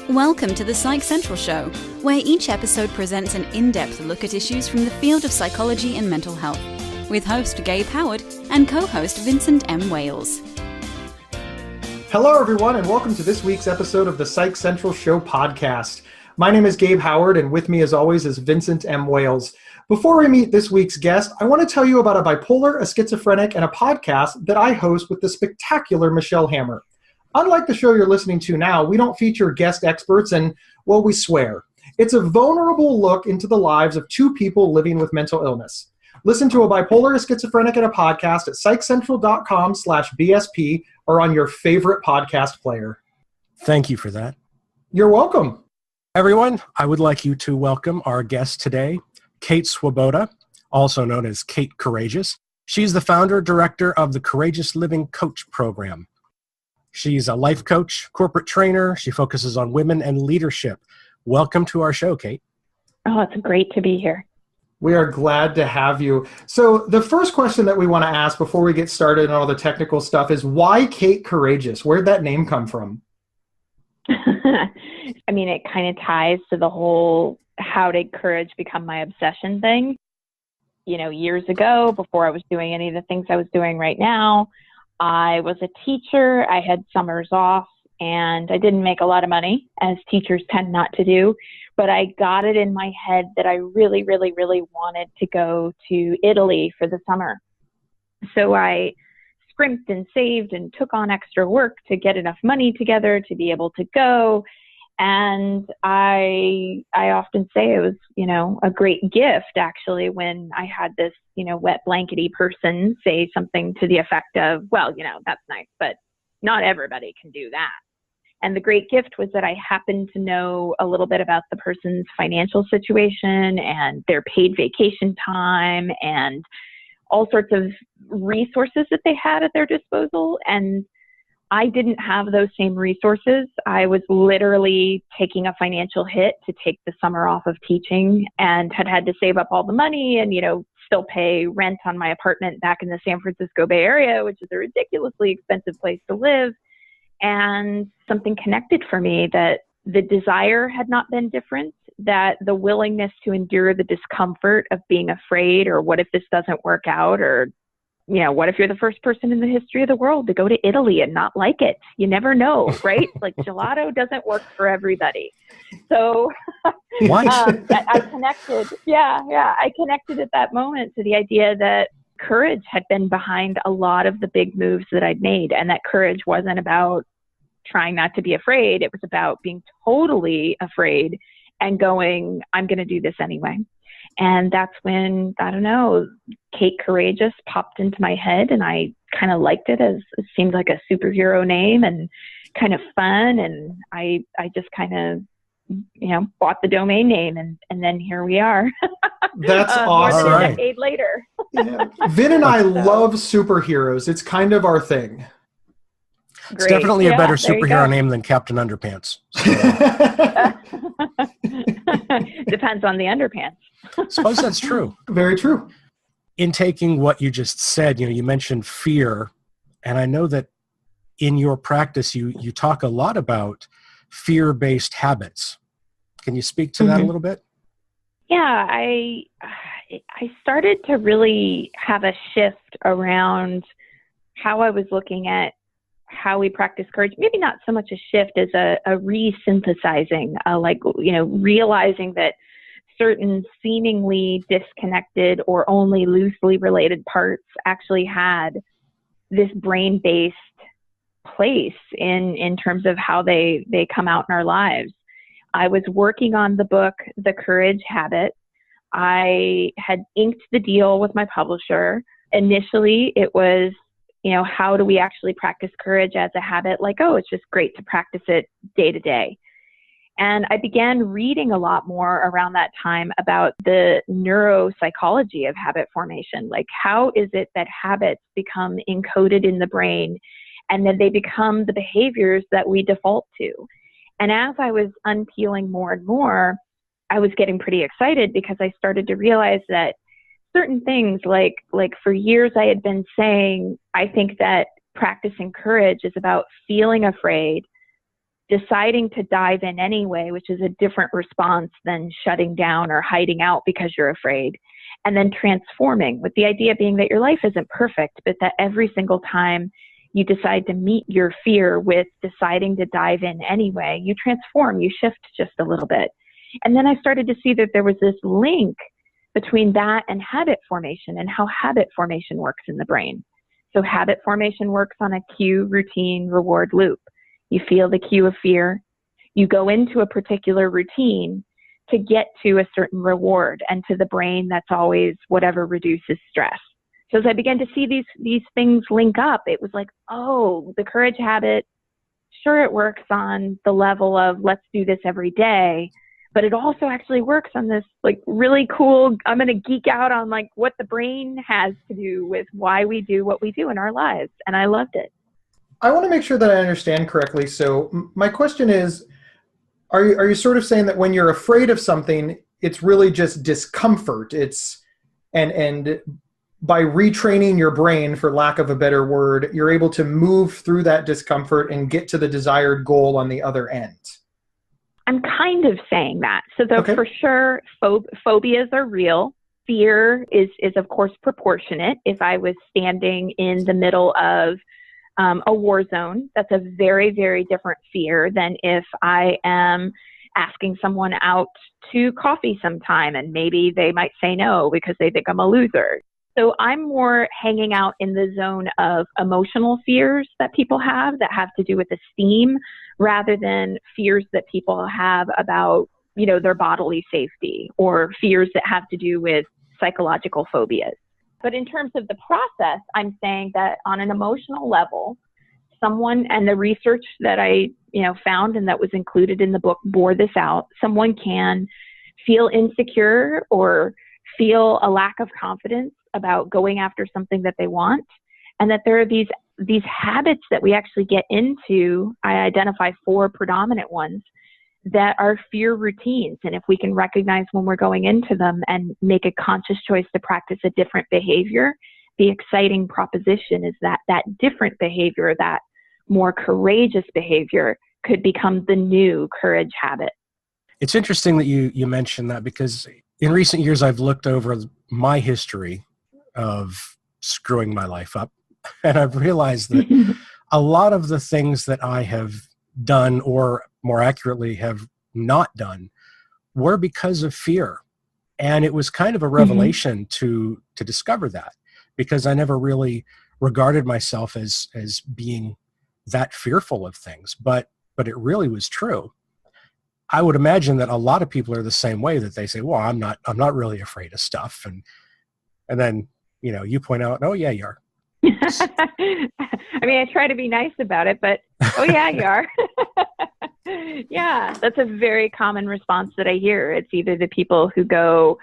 Welcome to the Psych Central Show, where each episode presents an in-depth look at issues from the field of psychology and mental health, with host Gabe Howard and co-host Vincent M. Wales. Hello, everyone, and welcome to this week's episode of the Psych Central Show podcast. My name is Gabe Howard, and with me, as always, is Vincent M. Wales. Before we meet this week's guest, I want to tell you about a bipolar, a schizophrenic, and a podcast that I host with the spectacular Michelle Hammer. Unlike the show you're listening to now, we don't feature guest experts and, well, we swear. It's a vulnerable look into the lives of two people living with mental illness. Listen to a bipolar, a schizophrenic, and a podcast at psychcentral.com/BSP or on your favorite podcast player. Thank you for that. You're welcome. Everyone, I would like you to welcome our guest today, Kate Swoboda, also known as Kate Courageous. She's the founder, director of the Courageous Living Coach Program. She's a life coach, corporate trainer. She focuses on women and leadership. Welcome to our show, Kate. Oh, it's great to be here. We are glad to have you. So the first question that we want to ask before we get started on all the technical stuff is, why Kate Courageous? Where'd that name come from? I mean, it kind of ties to the whole how did courage become my obsession thing. You know, years ago, before I was doing any of the things I was doing right now, I was a teacher. I had summers off and I didn't make a lot of money, as teachers tend not to do, but I got it in my head that I really, really, really wanted to go to Italy for the summer. So I scrimped and saved and took on extra work to get enough money together to be able to go. And I often say it was, a great gift actually when I had this, wet blankety person say something to the effect of, well, that's nice, but not everybody can do that. And the great gift was that I happened to know a little bit about the person's financial situation and their paid vacation time and all sorts of resources that they had at their disposal. And I didn't have those same resources. I was literally taking a financial hit to take the summer off of teaching and had to save up all the money and, still pay rent on my apartment back in the San Francisco Bay Area, which is a ridiculously expensive place to live. And something connected for me that the desire had not been different, that the willingness to endure the discomfort of being afraid, or what if this doesn't work out, or what if you're the first person in the history of the world to go to Italy and not like it? You never know, right? Like gelato doesn't work for everybody. So I connected. I connected at that moment to the idea that courage had been behind a lot of the big moves that I'd made, and that courage wasn't about trying not to be afraid. It was about being totally afraid and going, I'm going to do this anyway. And that's when, Kate Courageous popped into my head, and I kind of liked it, as it seemed like a superhero name and kind of fun. And I just kind of, bought the domain name, and then here we are. That's awesome. More than a decade later. Yeah. Vin and I love superheroes. It's kind of our thing. It's definitely a better superhero name than Captain Underpants. Depends on the underpants. Suppose that's true. Very true. In taking what you just said, you mentioned fear, and I know that in your practice, you talk a lot about fear-based habits. Can you speak to that a little bit? Yeah, I started to really have a shift around how I was looking at how we practice courage. Maybe not so much a shift as a resynthesizing, realizing that certain seemingly disconnected or only loosely related parts actually had this brain-based place in terms of how they come out in our lives. I was working on the book, The Courage Habit. I had inked the deal with my publisher. Initially, it was, how do we actually practice courage as a habit? Like, oh, it's just great to practice it day to day. And I began reading a lot more around that time about the neuropsychology of habit formation. Like, how is it that habits become encoded in the brain and that they become the behaviors that we default to? And as I was unpeeling more and more, I was getting pretty excited because I started to realize that certain things, like for years I had been saying, I think that practicing courage is about feeling afraid, deciding to dive in anyway, which is a different response than shutting down or hiding out because you're afraid, and then transforming, with the idea being that your life isn't perfect, but that every single time you decide to meet your fear with deciding to dive in anyway, you transform, you shift just a little bit. And then I started to see that there was this link between that and habit formation, and how habit formation works in the brain. So habit formation works on a cue, routine, reward loop. You feel the cue of fear. You go into a particular routine to get to a certain reward, and to the brain, that's always whatever reduces stress. So as I began to see these things link up, it was like, oh, the courage habit, sure, it works on the level of let's do this every day, but it also actually works on this like really cool, I'm going to geek out on like what the brain has to do with why we do what we do in our lives. And I loved it. I want to make sure that I understand correctly. So my question is, are you sort of saying that when you're afraid of something, it's really just discomfort? And by retraining your brain, for lack of a better word, you're able to move through that discomfort and get to the desired goal on the other end? I'm kind of saying that. So Okay. For sure, phobias are real. Fear is of course proportionate. If I was standing in the middle of a war zone, that's a very, very different fear than if I am asking someone out to coffee sometime and maybe they might say no because they think I'm a loser. So I'm more hanging out in the zone of emotional fears that people have that have to do with esteem, rather than fears that people have about, their bodily safety, or fears that have to do with psychological phobias. But in terms of the process, I'm saying that on an emotional level, someone, and the research that I, found and that was included in the book bore this out, someone can feel insecure or feel a lack of confidence about going after something that they want, and that there are these habits that we actually get into. I identify 4 predominant ones that are fear routines. And if we can recognize when we're going into them and make a conscious choice to practice a different behavior, the exciting proposition is that that different behavior, that more courageous behavior, could become the new courage habit. It's interesting that you mentioned that, because in recent years I've looked over my history of screwing my life up, and I've realized that a lot of the things that I have done, or more accurately have not done, were because of fear. And it was kind of a revelation to discover that, because I never really regarded myself as being that fearful of things, but it really was true. I would imagine that a lot of people are the same way, that they say, well, I'm not really afraid of stuff. And then, you point out, oh yeah, you are. I mean, I try to be nice about it, but oh yeah, you are. Yeah, that's a very common response that I hear. It's either the people who go,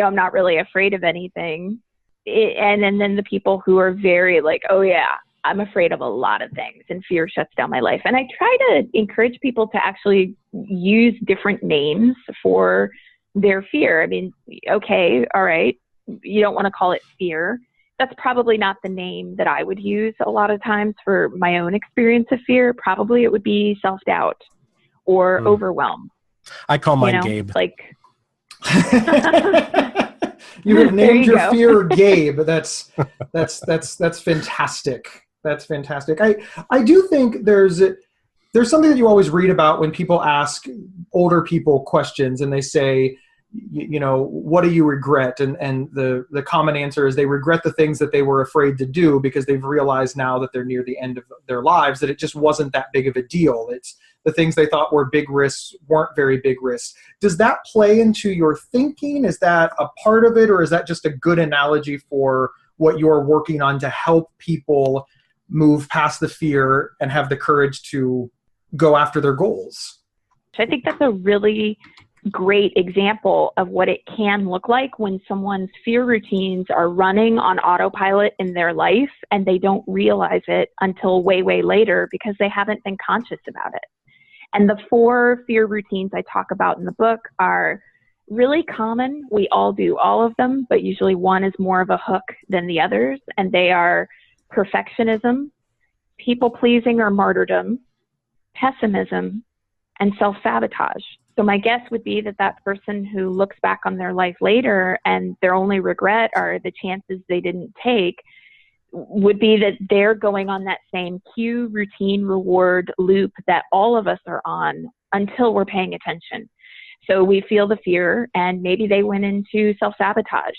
I'm not really afraid of anything. And then the people who are very like, oh yeah, I'm afraid of a lot of things and fear shuts down my life. And I try to encourage people to actually use different names for their fear. I mean, okay, all right, you don't want to call it fear. That's probably not the name that I would use a lot of times for my own experience of fear. Probably it would be self-doubt or overwhelm. I call mine Gabe. Like you have named your fear Gabe. That's fantastic. That's fantastic. I do think there's something that you always read about when people ask older people questions and they say, what do you regret? And the common answer is they regret the things that they were afraid to do because they've realized now that they're near the end of their lives that it just wasn't that big of a deal. It's the things they thought were big risks weren't very big risks. Does that play into your thinking? Is that a part of it, or is that just a good analogy for what you're working on to help people move past the fear and have the courage to go after their goals? I think that's a really great example of what it can look like when someone's fear routines are running on autopilot in their life and they don't realize it until way, way later because they haven't been conscious about it. And the 4 fear routines I talk about in the book are really common. We all do all of them, but usually one is more of a hook than the others. And they are perfectionism, people-pleasing or martyrdom, pessimism, and self-sabotage. So my guess would be that that person who looks back on their life later and their only regret are the chances they didn't take would be that they're going on that same cue, routine, reward loop that all of us are on until we're paying attention. So we feel the fear and maybe they went into self-sabotage.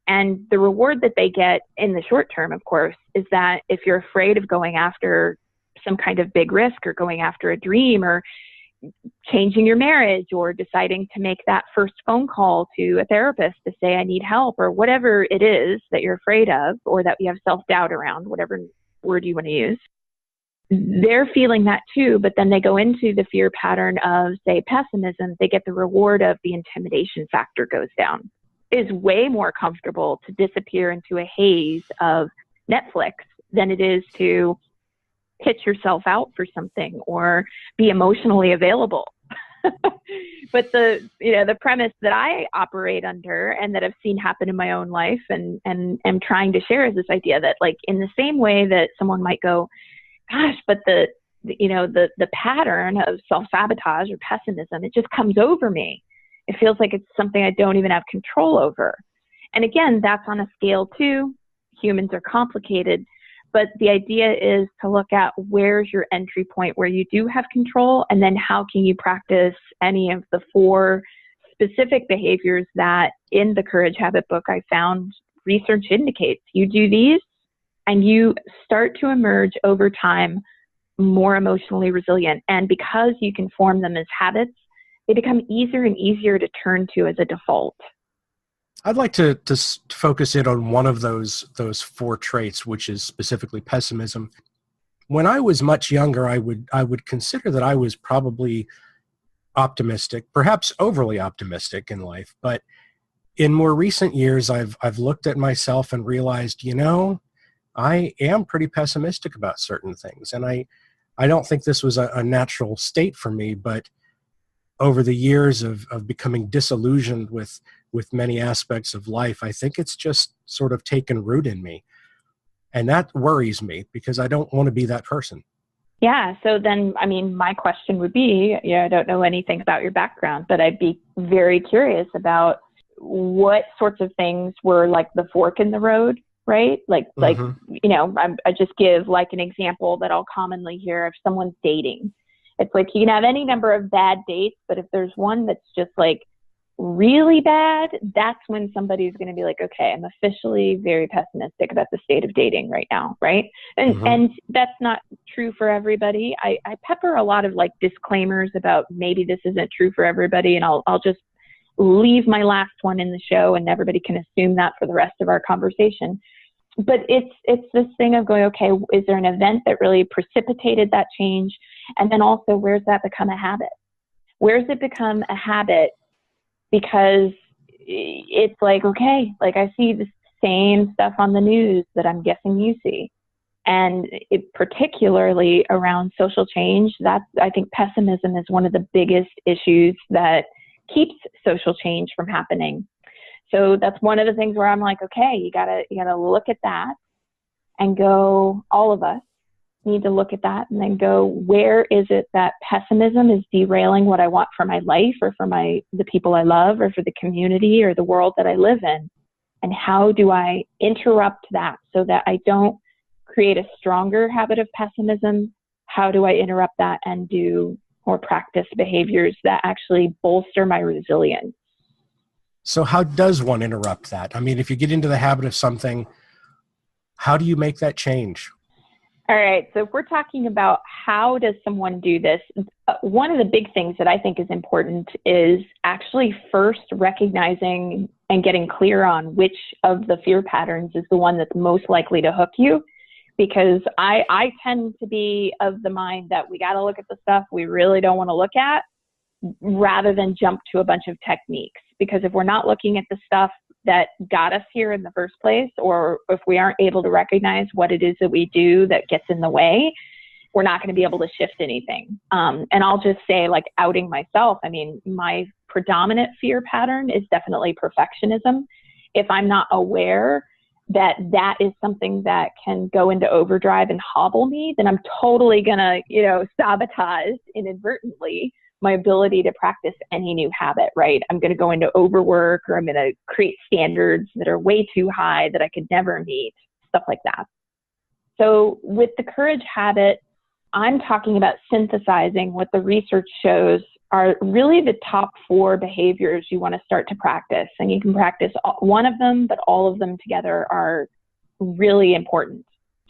And the reward that they get in the short term, of course, is that if you're afraid of going after some kind of big risk or going after a dream or changing your marriage or deciding to make that first phone call to a therapist to say, I need help, or whatever it is that you're afraid of or that you have self-doubt around, whatever word you want to use, they're feeling that too. But then they go into the fear pattern of, say, pessimism. They get the reward of the intimidation factor goes down. It is way more comfortable to disappear into a haze of Netflix than it is to pitch yourself out for something or be emotionally available. But the premise that I operate under and that I've seen happen in my own life and am trying to share is this idea that, like, in the same way that someone might go, gosh, but the pattern of self-sabotage or pessimism, it just comes over me. It feels like it's something I don't even have control over. And again, that's on a scale too. Humans are complicated. But the idea is to look at where's your entry point where you do have control, and then how can you practice any of the 4 specific behaviors that in the Courage Habit book I found research indicates. You do these and you start to emerge over time more emotionally resilient. And because you can form them as habits, they become easier and easier to turn to as a default. I'd like to focus in on one of those 4 traits, which is specifically pessimism. When I was much younger, I would consider that I was probably optimistic, perhaps overly optimistic in life. But in more recent years, I've looked at myself and realized, I am pretty pessimistic about certain things. And I don't think this was a natural state for me, but over the years of becoming disillusioned with many aspects of life, I think it's just sort of taken root in me. And that worries me because I don't want to be that person. Yeah. So then, my question would be, I don't know anything about your background, but I'd be very curious about what sorts of things were like the fork in the road, right? I just give like an example that I'll commonly hear if someone's dating. It's like you can have any number of bad dates, but if there's one that's just like really bad, that's when somebody's going to be like, okay, I'm officially very pessimistic about the state of dating right now, right? And that's not true for everybody. I pepper a lot of like disclaimers about maybe this isn't true for everybody, and I'll just leave my last one in the show, and everybody can assume that for the rest of our conversation. But it's this thing of going, okay, is there an event that really precipitated that change? And then also, where's that become a habit? Where's it become a habit? Because it's like, okay, like I see the same stuff on the news that I'm guessing you see. And it, particularly around social change, I think pessimism is one of the biggest issues that keeps social change from happening. So that's one of the things where I'm like, okay, you gotta look at that and go, all of us need to look at that and then go, where is it that pessimism is derailing what I want for my life or for the people I love or for the community or the world that I live in? And how do I interrupt that so that I don't create a stronger habit of pessimism? How do I interrupt that and do or practice behaviors that actually bolster my resilience? So how does one interrupt that? I mean, if you get into the habit of something, how do you make that change? All right. So if we're talking about how does someone do this, one of the big things that I think is important is actually first recognizing and getting clear on which of the fear patterns is the one that's most likely to hook you. Because I tend to be of the mind that we got to look at the stuff we really don't want to look at rather than jump to a bunch of techniques. Because if we're not looking at the stuff that got us here in the first place, or if we aren't able to recognize what it is that we do that gets in the way, we're not going to be able to shift anything. And I'll just say, like, outing myself, I mean, my predominant fear pattern is definitely perfectionism. If I'm not aware that is something that can go into overdrive and hobble me, then I'm totally going to, sabotage inadvertently my ability to practice any new habit, right? I'm going to go into overwork, or I'm going to create standards that are way too high that I could never meet, stuff like that. So with the courage habit, I'm talking about synthesizing what the research shows are really the top 4 behaviors you want to start to practice. And you can practice one of them, but all of them together are really important.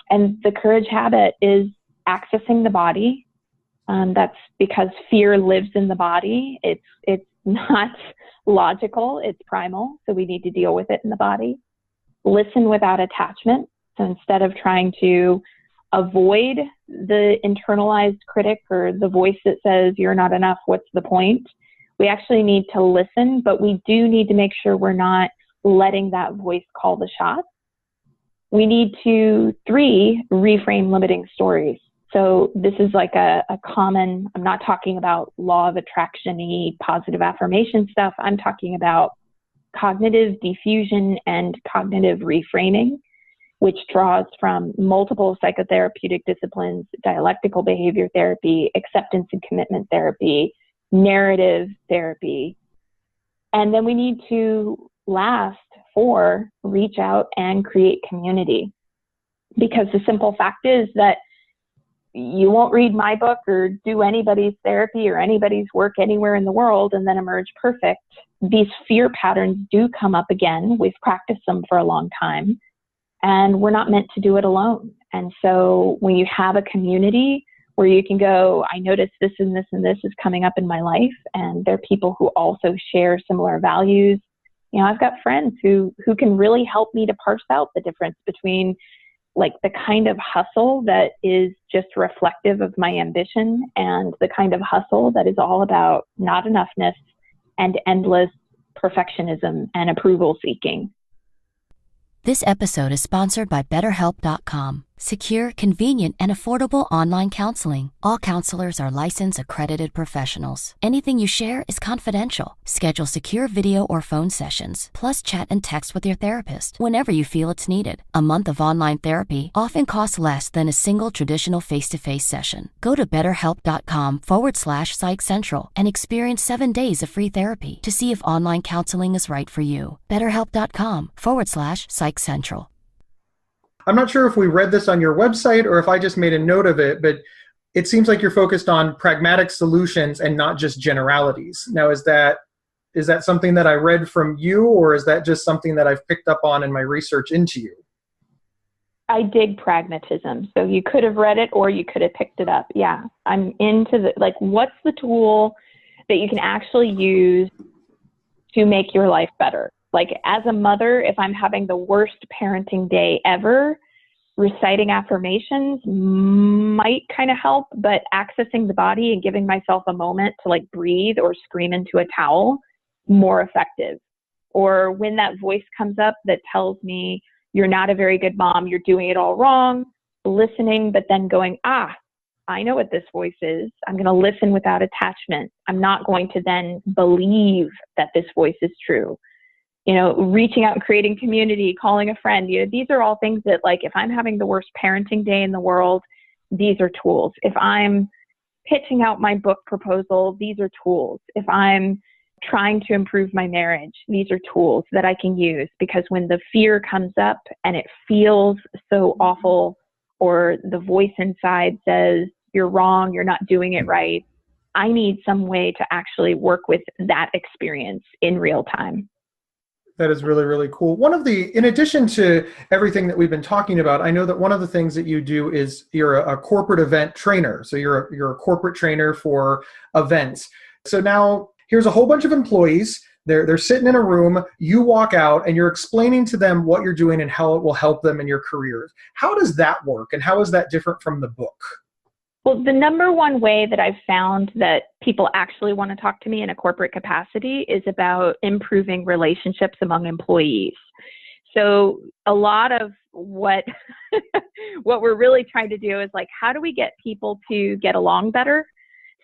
And the courage habit is accessing the body. That's because fear lives in the body. It's not logical, it's primal. So we need to deal with it in the body. Listen without attachment. So instead of trying to avoid the internalized critic or the voice that says you're not enough, what's the point? We actually need to listen, but we do need to make sure we're not letting that voice call the shots. We need to, 3, reframe limiting stories. So this is like a common, I'm not talking about law of attraction-y positive affirmation stuff. I'm talking about cognitive diffusion and cognitive reframing, which draws from multiple psychotherapeutic disciplines, dialectical behavior therapy, acceptance and commitment therapy, narrative therapy. And then we need to last 4, reach out and create community. Because the simple fact is that you won't read my book or do anybody's therapy or anybody's work anywhere in the world and then emerge perfect. These fear patterns do come up again. We've practiced them for a long time. And we're not meant to do it alone. And so when you have a community where you can go, I notice this and this and this is coming up in my life, and there are people who also share similar values. I've got friends who can really help me to parse out the difference between like the kind of hustle that is just reflective of my ambition and the kind of hustle that is all about not enoughness and endless perfectionism and approval seeking. This episode is sponsored by BetterHelp.com. Secure, convenient, and affordable online counseling. All counselors are licensed, accredited professionals. Anything you share is confidential. Schedule secure video or phone sessions, plus chat and text with your therapist whenever you feel it's needed. A month of online therapy often costs less than a single traditional face-to-face session. Go to BetterHelp.com/PsychCentral and experience 7 days of free therapy to see if online counseling is right for you. BetterHelp.com/PsychCentral. I'm not sure if we read this on your website or if I just made a note of it, but it seems like you're focused on pragmatic solutions and not just generalities. Now, is that something that I read from you, or is that just something that I've picked up on in my research into you? I dig pragmatism. So you could have read it or you could have picked it up. Yeah, I'm into what's the tool that you can actually use to make your life better? Like as a mother, if I'm having the worst parenting day ever, reciting affirmations might kind of help, but accessing the body and giving myself a moment to like breathe or scream into a towel, more effective. Or when that voice comes up that tells me you're not a very good mom, you're doing it all wrong, listening, but then going, I know what this voice is. I'm going to listen without attachment. I'm not going to then believe that this voice is true. Reaching out and creating community, calling a friend, these are all things that like, if I'm having the worst parenting day in the world, these are tools. If I'm pitching out my book proposal, these are tools. If I'm trying to improve my marriage, these are tools that I can use, because when the fear comes up and it feels so awful, or the voice inside says, you're wrong, you're not doing it right, I need some way to actually work with that experience in real time. That is really, really cool. In addition to everything that we've been talking about, I know that one of the things that you do is you're a corporate event trainer. So you're a corporate trainer for events. So now here's a whole bunch of employees. They're sitting in a room. You walk out and you're explaining to them what you're doing and how it will help them in your careers. How does that work? And how is that different from the book? Well, the number one way that I've found that people actually want to talk to me in a corporate capacity is about improving relationships among employees. So a lot of what we're really trying to do is like, how do we get people to get along better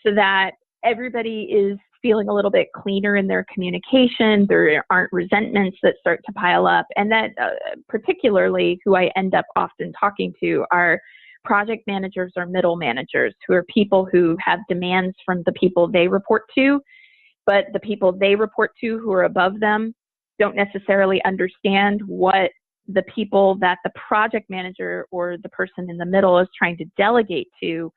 so that everybody is feeling a little bit cleaner in their communication. There aren't resentments that start to pile up. And that particularly who I end up often talking to are project managers or middle managers, who are people who have demands from the people they report to, but the people they report to who are above them don't necessarily understand what the people that the project manager or the person in the middle is trying to delegate to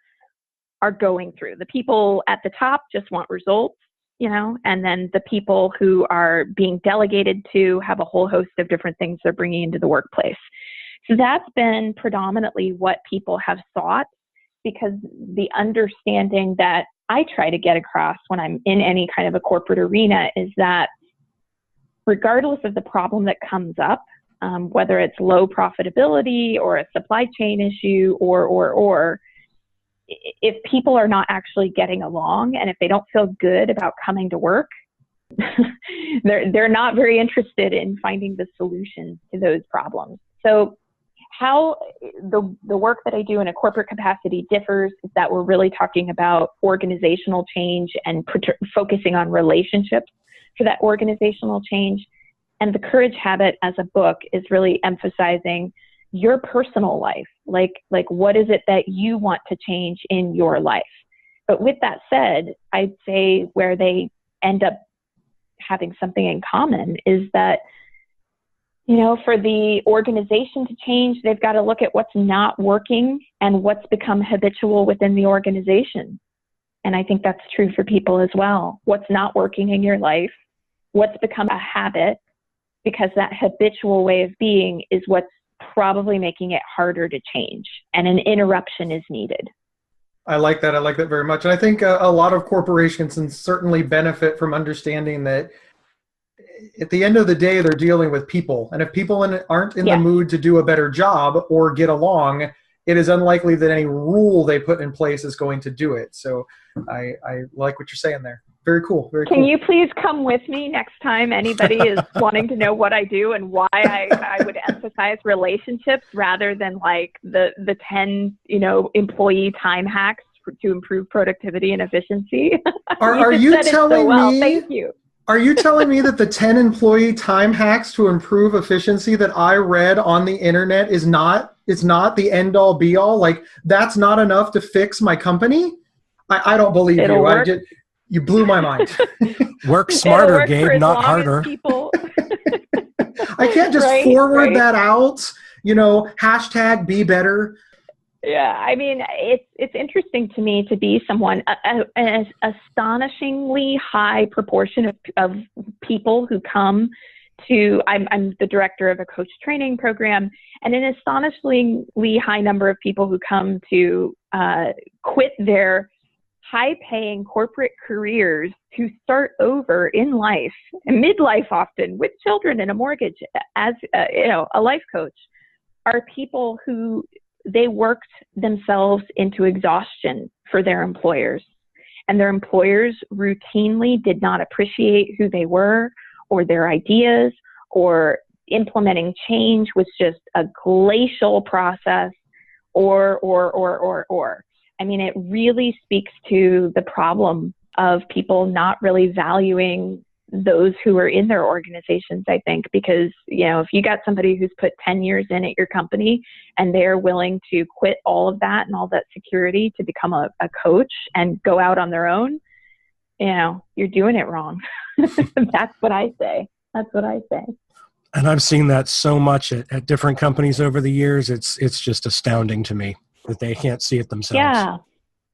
are going through. The people at the top just want results, and then the people who are being delegated to have a whole host of different things they're bringing into the workplace. So that's been predominantly what people have sought, because the understanding that I try to get across when I'm in any kind of a corporate arena is that regardless of the problem that comes up, whether it's low profitability or a supply chain issue or if people are not actually getting along, and if they don't feel good about coming to work, they're not very interested in finding the solutions to those problems. So how the work that I do in a corporate capacity differs is that we're really talking about organizational change and focusing on relationships for that organizational change. And the Courage Habit as a book is really emphasizing your personal life, like what is it that you want to change in your life. But with that said, I'd say where they end up having something in common is that, for the organization to change, they've got to look at what's not working and what's become habitual within the organization. And I think that's true for people as well. What's not working in your life, what's become a habit, because that habitual way of being is what's probably making it harder to change, and an interruption is needed. I like that. I like that very much. And I think a lot of corporations can certainly benefit from understanding that at the end of the day, they're dealing with people. And if people aren't in the mood to do a better job or get along, it is unlikely that any rule they put in place is going to do it. So I like what you're saying there. Very cool. Very cool. Can you please come with me next time anybody is wanting to know what I do and why I would emphasize relationships rather than like the 10, employee time hacks to improve productivity and efficiency? Are you telling me? Thank you. Are you telling me that the 10 employee time hacks to improve efficiency that I read on the internet is not the end all be all? Like, that's not enough to fix my company? I don't believe you. Work. You blew my mind. Work smarter, Gabe, not harder. I can't just forward that out, hashtag be better. Yeah, I mean, it's interesting to me to be someone, an astonishingly high proportion of people who come to, I'm the director of a coach training program, and an astonishingly high number of people who come to quit their high-paying corporate careers to start over in life, and midlife often, with children and a mortgage, as a life coach, are people who they worked themselves into exhaustion for their employers, and their employers routinely did not appreciate who they were or their ideas, or implementing change was just a glacial process, or. I mean, it really speaks to the problem of people not really valuing those who are in their organizations, I think, because, if you got somebody who's put 10 years in at your company and they're willing to quit all of that and all that security to become a coach and go out on their own, you're doing it wrong. That's what I say. And I've seen that so much at different companies over the years. It's just astounding to me that they can't see it themselves. Yeah,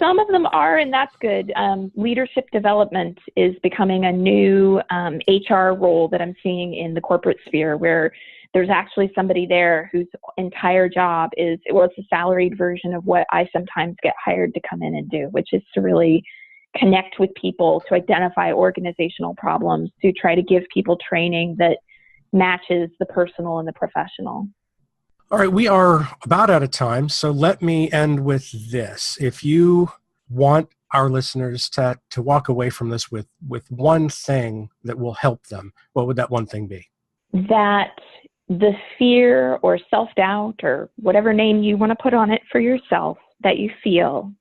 some of them are, and that's good. Leadership development is becoming a new HR role that I'm seeing in the corporate sphere, where there's actually somebody there whose entire job it's a salaried version of what I sometimes get hired to come in and do, which is to really connect with people, to identify organizational problems, to try to give people training that matches the personal and the professional. All right, we are about out of time, so let me end with this. If you want our listeners to walk away from this with one thing that will help them, what would that one thing be? That the fear or self-doubt or whatever name you want to put on it for yourself that you feel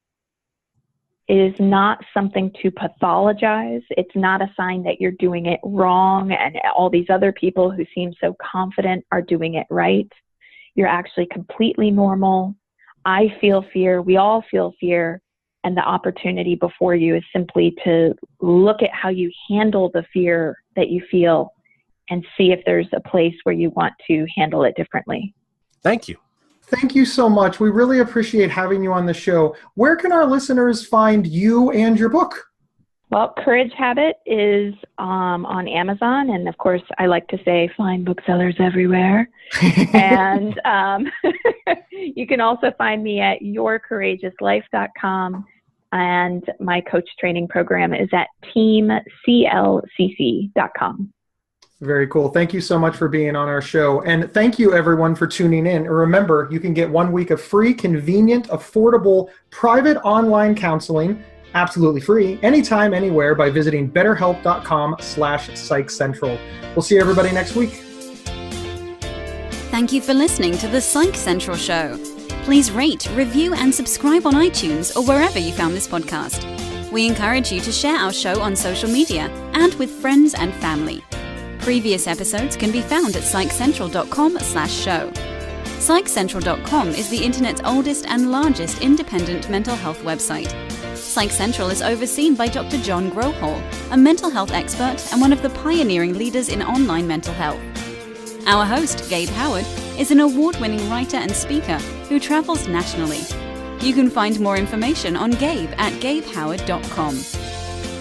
is not something to pathologize. It's not a sign that you're doing it wrong and all these other people who seem so confident are doing it right. You're actually completely normal. I feel fear. We all feel fear. And the opportunity before you is simply to look at how you handle the fear that you feel and see if there's a place where you want to handle it differently. Thank you. Thank you so much. We really appreciate having you on the show. Where can our listeners find you and your book? Well, Courage Habit is on Amazon. And of course, I like to say find booksellers everywhere. And you can also find me at yourcourageouslife.com. And my coach training program is at teamclcc.com. Very cool. Thank you so much for being on our show. And thank you, everyone, for tuning in. And remember, you can get 1 week of free, convenient, affordable, private online counseling, absolutely free, anytime, anywhere, by visiting betterhelp.com/psychcentral. We'll see everybody next week. Thank you for listening to The Psych Central Show. Please rate, review, and subscribe on iTunes or wherever you found this podcast. We encourage you to share our show on social media and with friends and family. Previous episodes can be found at psychcentral.com/show. Psychcentral.com is the internet's oldest and largest independent mental health website. Psych Central is overseen by Dr. John Grohol, a mental health expert and one of the pioneering leaders in online mental health. Our host, Gabe Howard, is an award-winning writer and speaker who travels nationally. You can find more information on Gabe at gabehoward.com.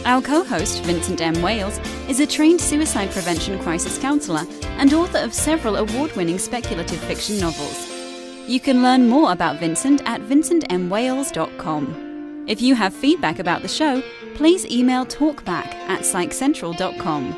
Our co-host, Vincent M. Wales, is a trained suicide prevention crisis counselor and author of several award-winning speculative fiction novels. You can learn more about Vincent at vincentmwales.com. If you have feedback about the show, please email talkback@psychcentral.com.